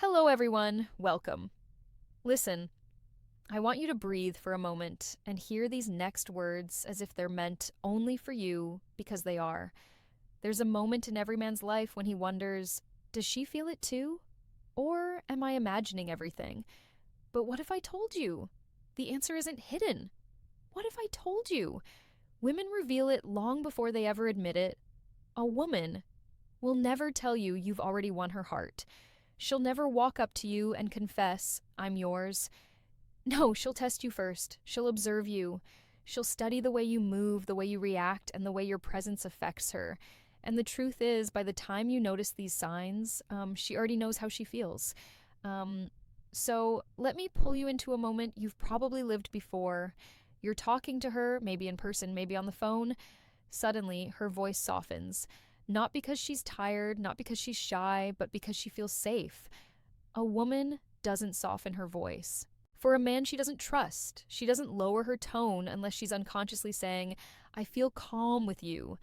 Hello, everyone. Welcome. Listen, I want you to breathe for a moment and hear these next words as if they're meant only for you because they are. There's a moment in every man's life when he wonders, does she feel it too? Or am I imagining everything? But what if I told you? The answer isn't hidden. What if I told you? Women reveal it long before they ever admit it. A woman will never tell you you've already won her heart. She'll never walk up to you and confess, I'm yours. No, she'll test you first. She'll observe you. She'll study the way you move, the way you react, and the way your presence affects her. And the truth is, by the time you notice these signs, she already knows how she feels. Um, so let me pull you into a moment you've probably lived before. You're talking to her, maybe in person, maybe on the phone. Suddenly, her voice softens. Not because she's tired, not because she's shy, but because she feels safe. A woman doesn't soften her voice. For a man she doesn't trust, she doesn't lower her tone unless she's unconsciously saying, I feel calm with you.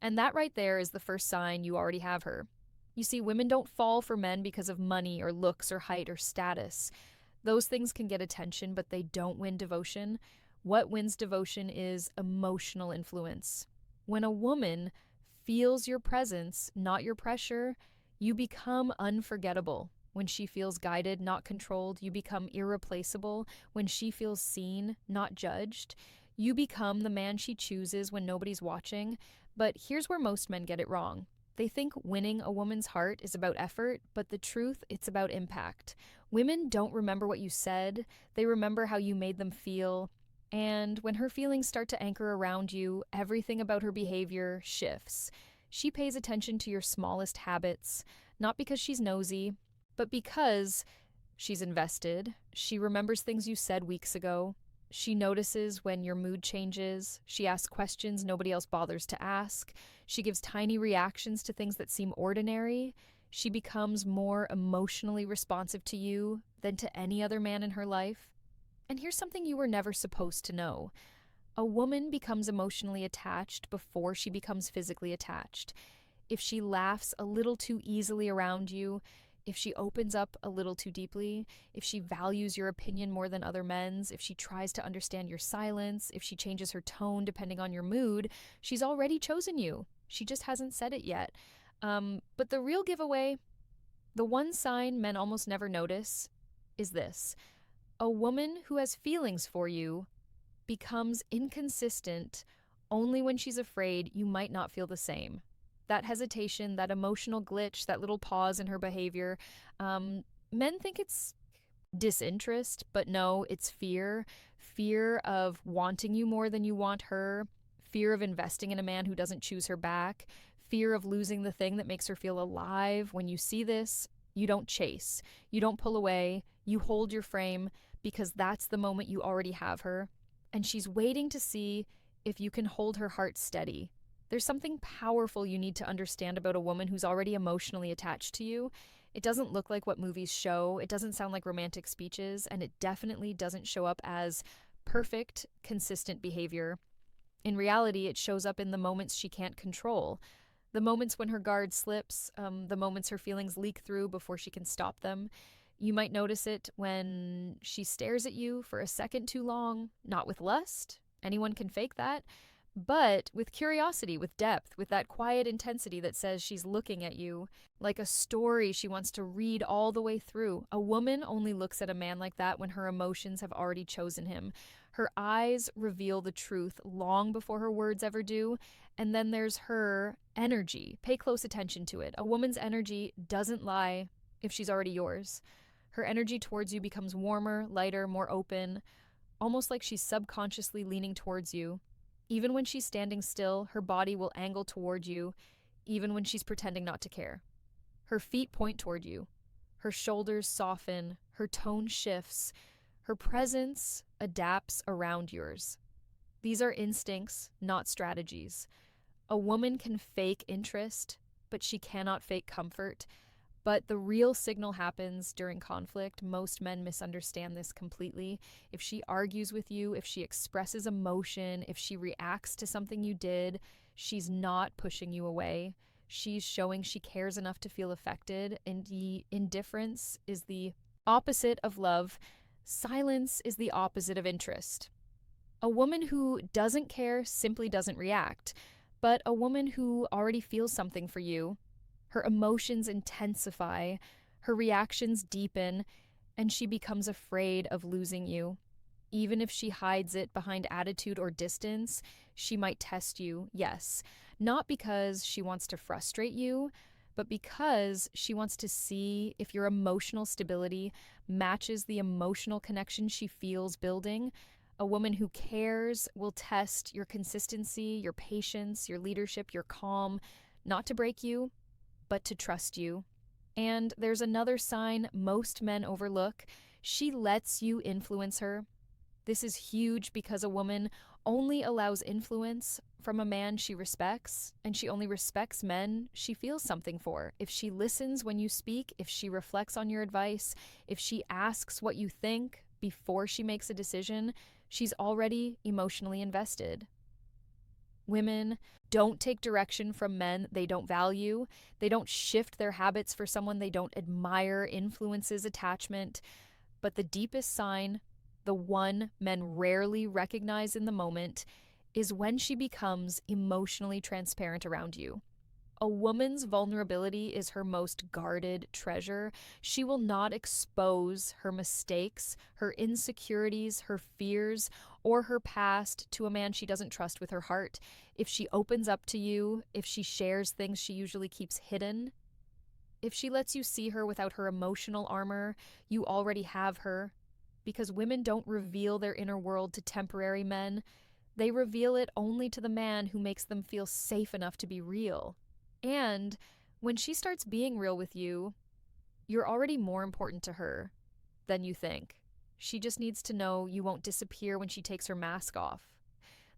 And that right there is the first sign you already have her. You see, women don't fall for men because of money or looks or height or status. Those things can get attention, but they don't win devotion. What wins devotion is emotional influence. When a woman feels your presence, not your pressure, you become unforgettable. When she feels guided, not controlled, you become irreplaceable. When she feels seen, not judged, you become the man she chooses when nobody's watching. But here's where most men get it wrong. They think winning a woman's heart is about effort, but the truth, it's about impact. Women don't remember what you said, they remember how you made them feel. And when her feelings start to anchor around you, everything about her behavior shifts. She pays attention to your smallest habits, not because she's nosy, but because she's invested. She remembers things you said weeks ago. She notices when your mood changes. She asks questions nobody else bothers to ask. She gives tiny reactions to things that seem ordinary. She becomes more emotionally responsive to you than to any other man in her life. And here's something you were never supposed to know. A woman becomes emotionally attached before she becomes physically attached. If she laughs a little too easily around you, if she opens up a little too deeply, if she values your opinion more than other men's, if she tries to understand your silence, if she changes her tone depending on your mood, she's already chosen you. She just hasn't said it yet. But the real giveaway, the one sign men almost never notice, is this. A woman who has feelings for you becomes inconsistent only when she's afraid you might not feel the same. That hesitation, that emotional glitch, that little pause in her behavior, men think it's disinterest, but no, it's fear. Fear of wanting you more than you want her, fear of investing in a man who doesn't choose her back, fear of losing the thing that makes her feel alive. When you see this, you don't chase, you don't pull away, you hold your frame because that's the moment you already have her. And she's waiting to see if you can hold her heart steady. There's something powerful you need to understand about a woman who's already emotionally attached to you. It doesn't look like what movies show, it doesn't sound like romantic speeches, and it definitely doesn't show up as perfect, consistent behavior. In reality, it shows up in the moments she can't control. The moments when her guard slips, the moments her feelings leak through before she can stop them. You might notice it when she stares at you for a second too long, not with lust. Anyone can fake that. But with curiosity, with depth, with that quiet intensity that says she's looking at you like a story she wants to read all the way through. A woman only looks at a man like that when her emotions have already chosen him. Her eyes reveal the truth long before her words ever do. And then there's her energy. Pay close attention to it. A woman's energy doesn't lie if she's already yours. Her energy towards you becomes warmer, lighter, more open, almost like she's subconsciously leaning towards you. Even when she's standing still, her body will angle toward you, even when she's pretending not to care. Her feet point toward you. Her shoulders soften. Her tone shifts. Her presence adapts around yours. These are instincts, not strategies. A woman can fake interest, but she cannot fake comfort. But the real signal happens during conflict. Most men misunderstand this completely. If she argues with you, if she expresses emotion, if she reacts to something you did, she's not pushing you away. She's showing she cares enough to feel affected, and the indifference is the opposite of love. Silence is the opposite of interest. A woman who doesn't care simply doesn't react, but a woman who already feels something for you, her emotions intensify, her reactions deepen, and she becomes afraid of losing you. Even if she hides it behind attitude or distance, she might test you, yes. Not because she wants to frustrate you, but because she wants to see if your emotional stability matches the emotional connection she feels building. A woman who cares will test your consistency, your patience, your leadership, your calm, not to break you, but to trust you. And there's another sign most men overlook. She lets you influence her. This is huge because a woman only allows influence from a man she respects, and she only respects men she feels something for. If she listens when you speak, if she reflects on your advice, if she asks what you think before she makes a decision, she's already emotionally invested. Women don't take direction from men they don't value. They don't shift their habits for someone they don't admire, influences attachment. But the deepest sign, the one men rarely recognize in the moment, is when she becomes emotionally transparent around you. A woman's vulnerability is her most guarded treasure. She will not expose her mistakes, her insecurities, her fears, or her past to a man she doesn't trust with her heart. If she opens up to you, if she shares things she usually keeps hidden, if she lets you see her without her emotional armor, you already have her. Because women don't reveal their inner world to temporary men, they reveal it only to the man who makes them feel safe enough to be real. And when she starts being real with you, you're already more important to her than you think. She just needs to know you won't disappear when she takes her mask off.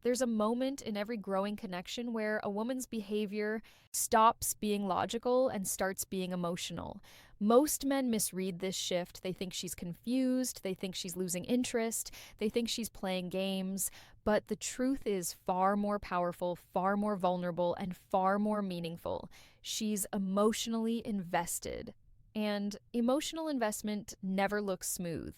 There's a moment in every growing connection where a woman's behavior stops being logical and starts being emotional. Most men misread this shift. They think she's confused, they think she's losing interest, they think she's playing games, but the truth is far more powerful, far more vulnerable, and far more meaningful. She's emotionally invested, and emotional investment never looks smooth.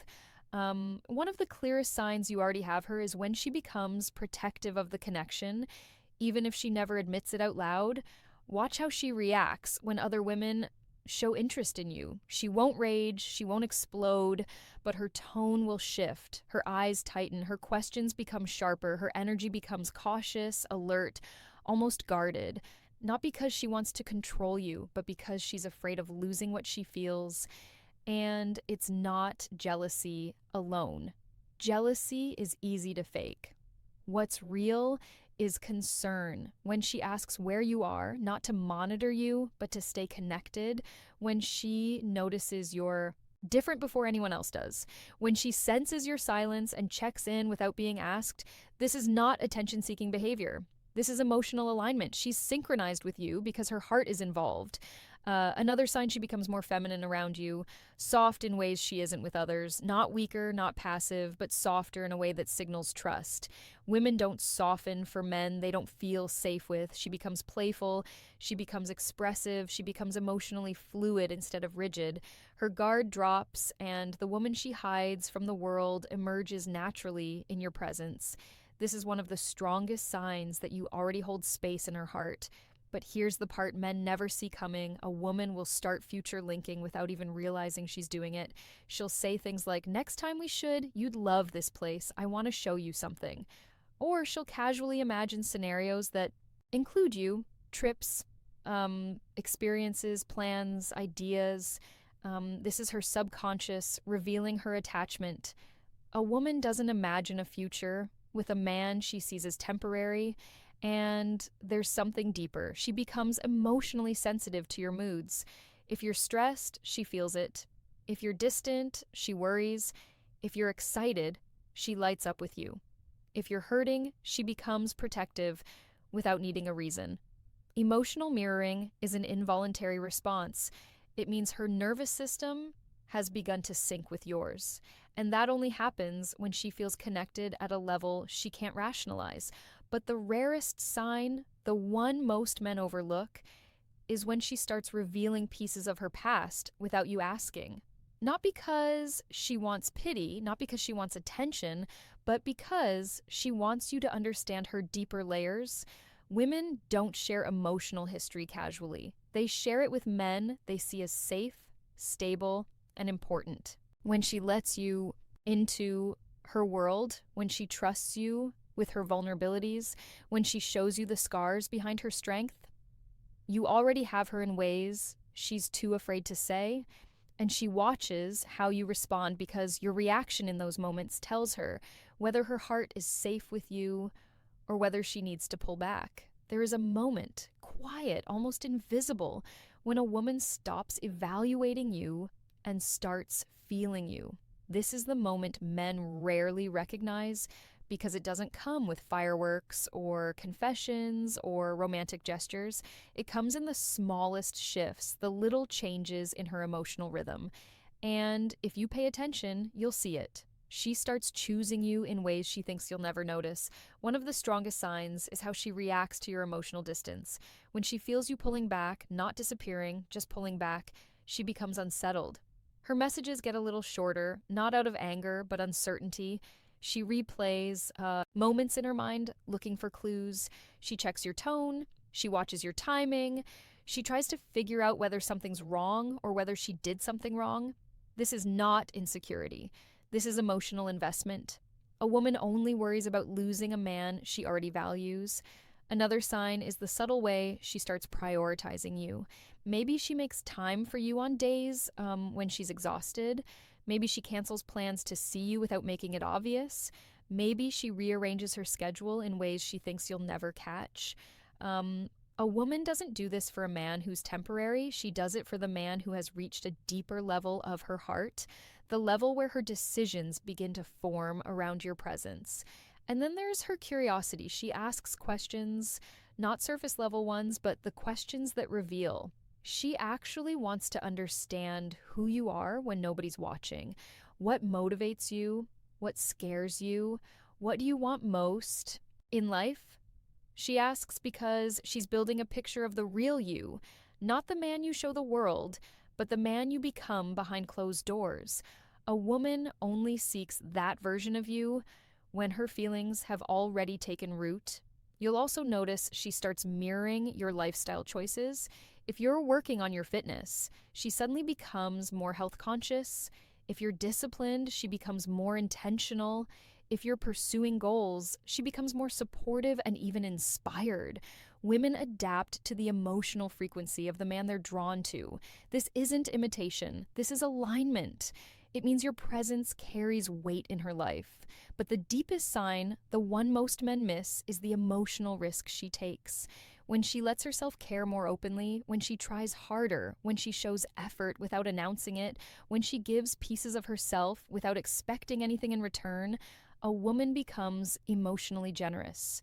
One of the clearest signs you already have her is when she becomes protective of the connection, even if she never admits it out loud. Watch how she reacts when other women show interest in you. She won't rage, she won't explode, but her tone will shift. Her eyes tighten, her questions become sharper, her energy becomes cautious, alert, almost guarded. Not because she wants to control you, but because she's afraid of losing what she feels. And it's not jealousy alone. Jealousy is easy to fake. What's real is concern. When she asks where you are, not to monitor you, but to stay connected. When she notices you're different before anyone else does. When she senses your silence and checks in without being asked, this is not attention-seeking behavior. This is emotional alignment. She's synchronized with you because her heart is involved. Another sign she becomes more feminine around you, soft in ways she isn't with others, not weaker, not passive, but softer in a way that signals trust. Women don't soften for men they don't feel safe with. She becomes playful, she becomes expressive, she becomes emotionally fluid instead of rigid. Her guard drops, and the woman she hides from the world emerges naturally in your presence. This is one of the strongest signs that you already hold space in her heart. But here's the part men never see coming. A woman will start future linking without even realizing she's doing it. She'll say things like, next time we should, you'd love this place. I want to show you something. Or she'll casually imagine scenarios that include you, trips, experiences, plans, ideas. This is her subconscious revealing her attachment. A woman doesn't imagine a future with a man she sees as temporary. And there's something deeper. She becomes emotionally sensitive to your moods. If you're stressed, she feels it. If you're distant, she worries. If you're excited, she lights up with you. If you're hurting, she becomes protective without needing a reason. Emotional mirroring is an involuntary response. It means her nervous system has begun to sync with yours. And that only happens when she feels connected at a level she can't rationalize. But the rarest sign, the one most men overlook, is when she starts revealing pieces of her past without you asking. Not because she wants pity, not because she wants attention, but because she wants you to understand her deeper layers. Women don't share emotional history casually. They share it with men they see as safe, stable, and important. When she lets you into her world, when she trusts you with her vulnerabilities, when she shows you the scars behind her strength, you already have her in ways she's too afraid to say, and she watches how you respond because your reaction in those moments tells her whether her heart is safe with you or whether she needs to pull back. There is a moment, quiet, almost invisible, when a woman stops evaluating you and starts feeling you. This is the moment men rarely recognize because it doesn't come with fireworks or confessions or romantic gestures. It comes in the smallest shifts, the little changes in her emotional rhythm. And if you pay attention, you'll see it. She starts choosing you in ways she thinks you'll never notice. One of the strongest signs is how she reacts to your emotional distance. When she feels you pulling back, not disappearing, just pulling back, she becomes unsettled. Her messages get a little shorter, not out of anger, but uncertainty. She replays moments in her mind, looking for clues. She checks your tone. She watches your timing. She tries to figure out whether something's wrong or whether she did something wrong. This is not insecurity. This is emotional investment. A woman only worries about losing a man she already values. Another sign is the subtle way she starts prioritizing you. Maybe she makes time for you on days when she's exhausted. Maybe she cancels plans to see you without making it obvious. Maybe she rearranges her schedule in ways she thinks you'll never catch. A woman doesn't do this for a man who's temporary. She does it for the man who has reached a deeper level of her heart, the level where her decisions begin to form around your presence. And then there's her curiosity. She asks questions, not surface level ones, but the questions that reveal. She actually wants to understand who you are when nobody's watching. What motivates you? What scares you? What do you want most in life? She asks because she's building a picture of the real you, not the man you show the world, but the man you become behind closed doors. A woman only seeks that version of you when her feelings have already taken root. You'll also notice she starts mirroring your lifestyle choices. If you're working on your fitness, she suddenly becomes more health conscious. If you're disciplined, she becomes more intentional. If you're pursuing goals, she becomes more supportive and even inspired. Women adapt to the emotional frequency of the man they're drawn to. This isn't imitation. This is alignment. It means your presence carries weight in her life. But the deepest sign, the one most men miss, is the emotional risk she takes. When she lets herself care more openly, when she tries harder, when she shows effort without announcing it, when she gives pieces of herself without expecting anything in return, a woman becomes emotionally generous.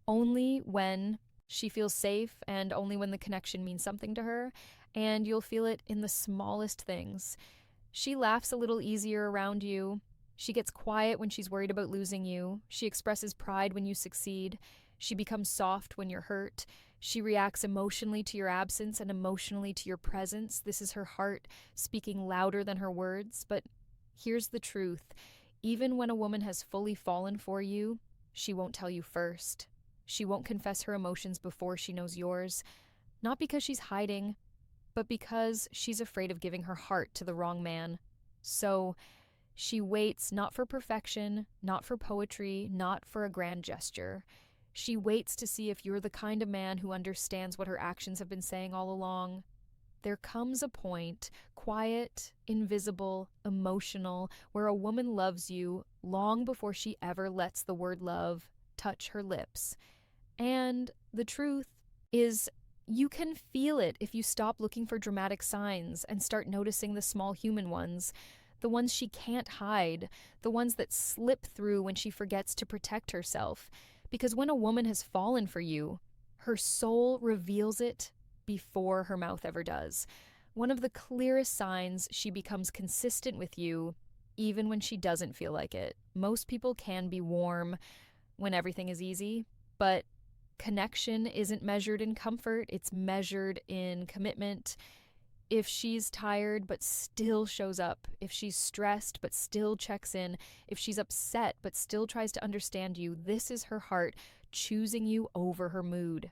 Only when she feels safe and only when the connection means something to her, and you'll feel it in the smallest things. She laughs a little easier around you. She gets quiet when she's worried about losing you. She expresses pride when you succeed. She becomes soft when you're hurt. She reacts emotionally to your absence and emotionally to your presence. This is her heart speaking louder than her words. But here's the truth. Even when a woman has fully fallen for you, she won't tell you first. She won't confess her emotions before she knows yours. Not because she's hiding, but because she's afraid of giving her heart to the wrong man. So she waits not for perfection, not for poetry, not for a grand gesture. She waits to see if you're the kind of man who understands what her actions have been saying all along. There comes a point, quiet, invisible, emotional, where a woman loves you long before she ever lets the word love touch her lips. And the truth is, you can feel it if you stop looking for dramatic signs and start noticing the small human ones, the ones she can't hide, the ones that slip through when she forgets to protect herself. Because when a woman has fallen for you, her soul reveals it before her mouth ever does. One of the clearest signs she becomes consistent with you, even when she doesn't feel like it. Most people can be warm when everything is easy, but Connection isn't measured in comfort, it's measured in commitment. If she's tired but still shows up, if she's stressed but still checks in, if she's upset but still tries to understand you, this is her heart choosing you over her mood.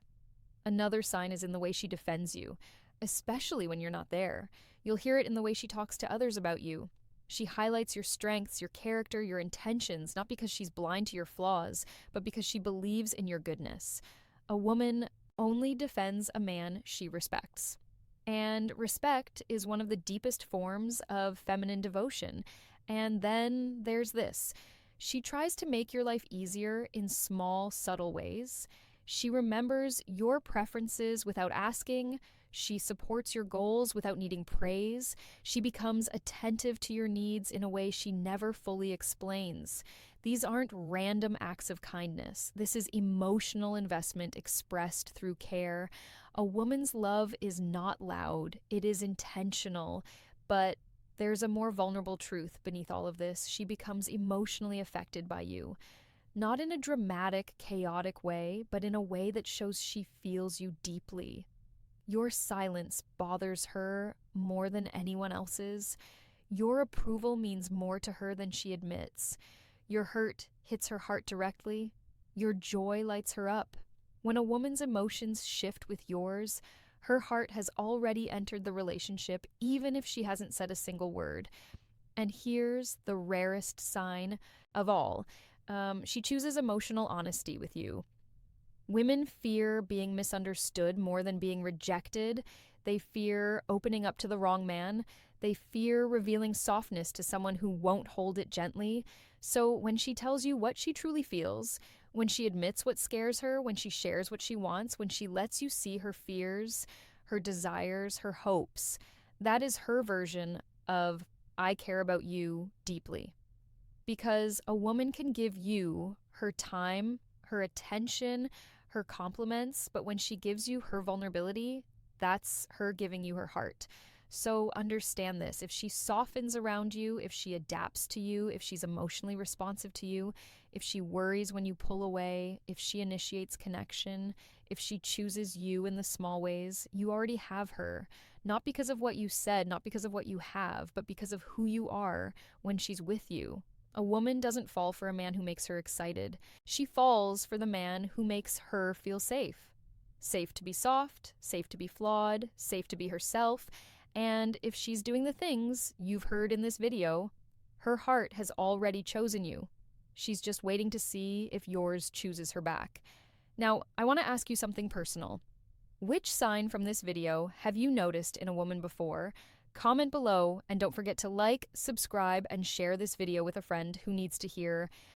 Another sign is in the way she defends you, especially when you're not there. You'll hear it in the way she talks to others about you. She highlights your strengths, your character, your intentions, not because she's blind to your flaws, but because she believes in your goodness. A woman only defends a man she respects. And respect is one of the deepest forms of feminine devotion. And then there's this. She tries to make your life easier in small, subtle ways. She remembers your preferences without asking. She supports your goals without needing praise. She becomes attentive to your needs in a way she never fully explains. These aren't random acts of kindness. This is emotional investment expressed through care. A woman's love is not loud, it is intentional, but there's a more vulnerable truth beneath all of this. She becomes emotionally affected by you. Not in a dramatic, chaotic way, but in a way that shows she feels you deeply. Your silence bothers her more than anyone else's. Your approval means more to her than she admits. Your hurt hits her heart directly. Your joy lights her up. When a woman's emotions shift with yours, her heart has already entered the relationship, even if she hasn't said a single word. And here's the rarest sign of all. She chooses emotional honesty with you. Women fear being misunderstood more than being rejected. They fear opening up to the wrong man. They fear revealing softness to someone who won't hold it gently. So when she tells you what she truly feels, when she admits what scares her, when she shares what she wants, when she lets you see her fears, her desires, her hopes, that is her version of I care about you deeply. Because a woman can give you her time, her attention, her compliments, but when she gives you her vulnerability, that's her giving you her heart. So understand this. If she softens around you, if she adapts to you, if she's emotionally responsive to you, if she worries when you pull away, if she initiates connection, if she chooses you in the small ways, you already have her. Not because of what you said, not because of what you have, but because of who you are when she's with you. A woman doesn't fall for a man who makes her excited. She falls for the man who makes her feel safe. Safe to be soft, safe to be flawed, safe to be herself. And if she's doing the things you've heard in this video, her heart has already chosen you. She's just waiting to see if yours chooses her back. Now, I want to ask you something personal. Which sign from this video have you noticed in a woman before? Comment below, and don't forget to like, subscribe, and share this video with a friend who needs to hear